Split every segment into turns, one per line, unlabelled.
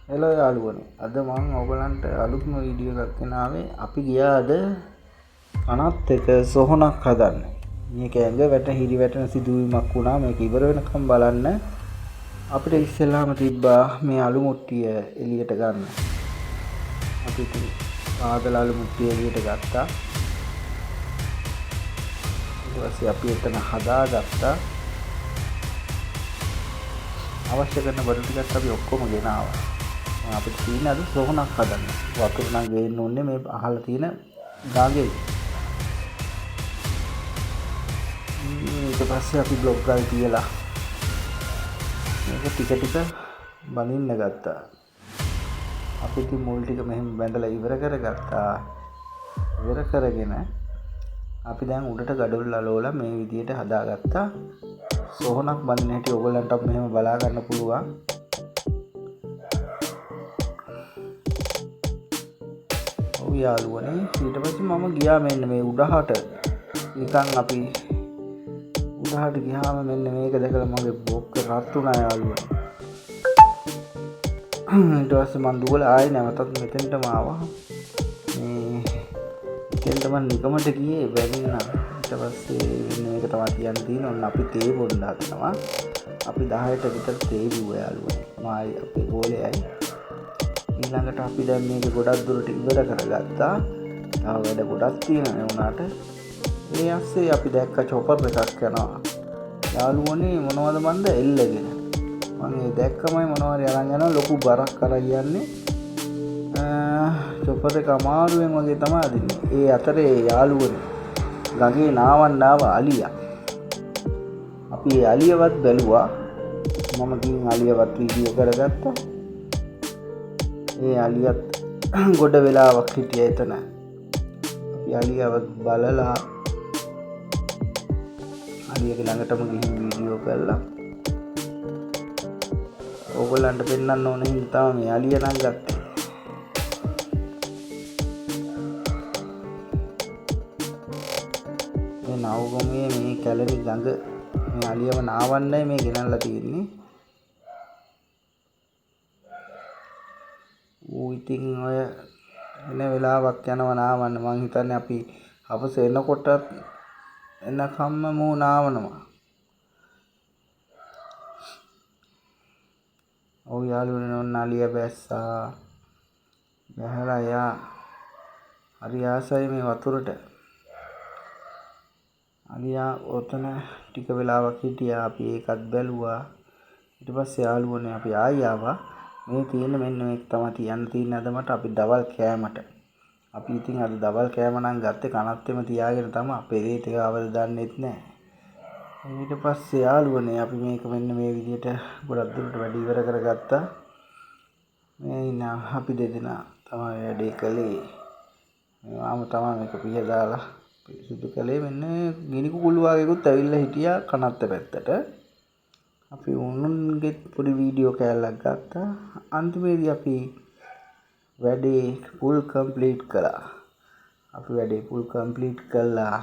Hello යාළුවනේ අද මම ඔයගලන්ට අලුත්ම වීඩියෝ එකක් ගෙනාවේ. අපි ගියා අද කනත් එක සොහනක් හදන්න. මේක ඇඟ වැට හිරි වැටෙන සිදුවීමක් වුණා. මේක ඉවර වෙනකම් බලන්න. අපිට ඉස්සෙල්ලාම තිබ්බා මේ අලු මුට්ටිය එළියට ගන්න. අපි ඉතින් පාදල අලු මුට්ටිය එළියට ගත්තා. ඊට පස්සේ අපි එතන හදාගත්තා. අවශ්‍ය කරන බඩු ටිකත් අපි ඔක්කොම ගෙනාවා. අපිට තියෙන අද සොහනක් හදන්න. වතුර නම් ගේන්න ඕනේ මේ අහල තියෙන ගාගේ. ඊට පස්සේ අපි බ්ලොග් ගල් තියලා මේක ටික ටික බඳින්න ගත්තා. අපි ඉතින් මුල් ටික මෙහෙම බැඳලා ඉවර කරගත්තා. ඉවර කරගෙන අපි දැන් උඩට ගඩොල් අලවලා මේ විදියට හදාගත්තා. සොහනක් බඳින හැටි ඔයගලන්ට මෙහෙම බලා ගන්න පුළුවන්. යාළුවනේ ඊට පස්සේ මම ගියා මෙන්න මේ උඩහට නිකන් අපි උඩහට ගියාම මෙන්න මේක දැකලා මගේ බොක්ක රත් වුණා යාළුවනේ. ඊට පස්සේ මම දුවලා ආයෙ නැවතත් මෙතෙන්ටම ආවා. මෙතෙන්ට මම නිකමට ගියේ වැනිනා. ඊට පස්සේ මෙන්න මේක තමයි කියන්න තියෙන්නේ. ඔන්න අපි තේ බොන්න හදනවා. අපි 10ට විතර තේ බිව්වා යාළුවනේ. මායි අපේ ගෝලයයි. ඊළඟට අපි දැන් මේක ගොඩක් දුරට ඉවර කරගත්තා. තව වැඩ ගොඩක් තියෙනවා උනාට. ඒ ඇස්සේ අපි දැක්ක චොපර් එකක් යනවා. යාළුවනේ මොනවද මන්ද එල්ලගෙන. මම ඒ දැක්කමයි මොනවාරි අරන් යනවා ලොකු බරක් කරා කියන්නේ. චොපර් එක අමාරුවෙන් වගේ තමයි අදින්නේ. ඒ අතරේ යාළුවනේ ගඟේ නාවන්න ආව අලියා. අපි ඒ අලියවත් බැලුවා. මම ගිහින් අලියවත් වීඩියෝ කරගත්තා. ඒ අලියත් ගොඩ වෙලාවක් හිටියා එතන. අපි අලියවත් බලලා අලියගේ ළඟටම ගිහින් වීඩියෝ කළා. ඕගොල්ලන්ට පෙන්වන්න ඕන හින්දා තමයි මේ අලිය නම් ගත්තේ. මේ නවගමේ මේ කැලණි ගඟ මේ අලියව නාවන්නයි මේ ගෙනල්ලා තියෙන්නේ. ඌ ඉතින් ඔය එන වෙලාවක් යනවා නාවන්න. මං හිතන්නේ අපි හවස එනකොටත් එනකම්ම මූ නාවනවා. ඔව් යාළුවනේ ඔන්න අලියා බැස්සා. බැහැලා යා හරි ආසයි මේ වතුරට. අලියා ඔතන ටික වෙලාවක් හිටියා. අපි ඒකත් බැලුවා. ඊට පස්සේ යාළුවනේ අපි ආයි ආවා. මේ තියෙන මෙන්න මේක තමයි තියන්න තියෙන්නේ අද මට අපි දවල් කෑමට. අපි ඉතින් අද දවල් කෑම නම් ගත්තේ කනත්තෙම තියාගෙන තමයි. අපේ දේ ටික අවද දන්නෙත් නැහැ. ඊට පස්සේ යාළුවනේ අපි මේක මෙන්න මේ විදිහට ගොඩක් දුරට වැඩ ඉවර කරගත්තා. මේ ඉන්න අපි දෙදෙනා තමයි වැඩේ කළේ. මම තමයි මේක පිහදාලා පිරිසුදු කළේ. මෙන්න ගිනි කුකුළු වගේකුත් ඇවිල්ලා හිටියා කනත්ත පැත්තට. අපි උන්ගේ පොඩි වීඩියෝ කෑල්ලක් ගත්තා. අන්තිමේදී අපි වැඩේ ෆුල් කම්ප්ලීට් කළා. අපි වැඩේ ෆුල් කම්ප්ලීට් කළා.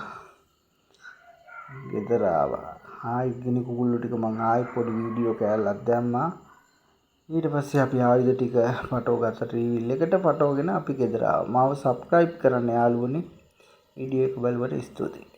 ගෙදර ආවා. ආයි ගිනි කුකුළු ටික මං ආයි පොඩි වීඩියෝ කෑල්ලක් දැම්මා. ඊට පස්සේ අපි ආයුධ ටික ෆොටෝ ගත්තා ටීවී එකට ෆොටෝගෙන අපි ගෙදර ආවා. මාව සබ්ස්ක්‍රයිබ් කරන්න යාළුවනේ. වීඩියෝ එක බලුවට ස්තුතියි.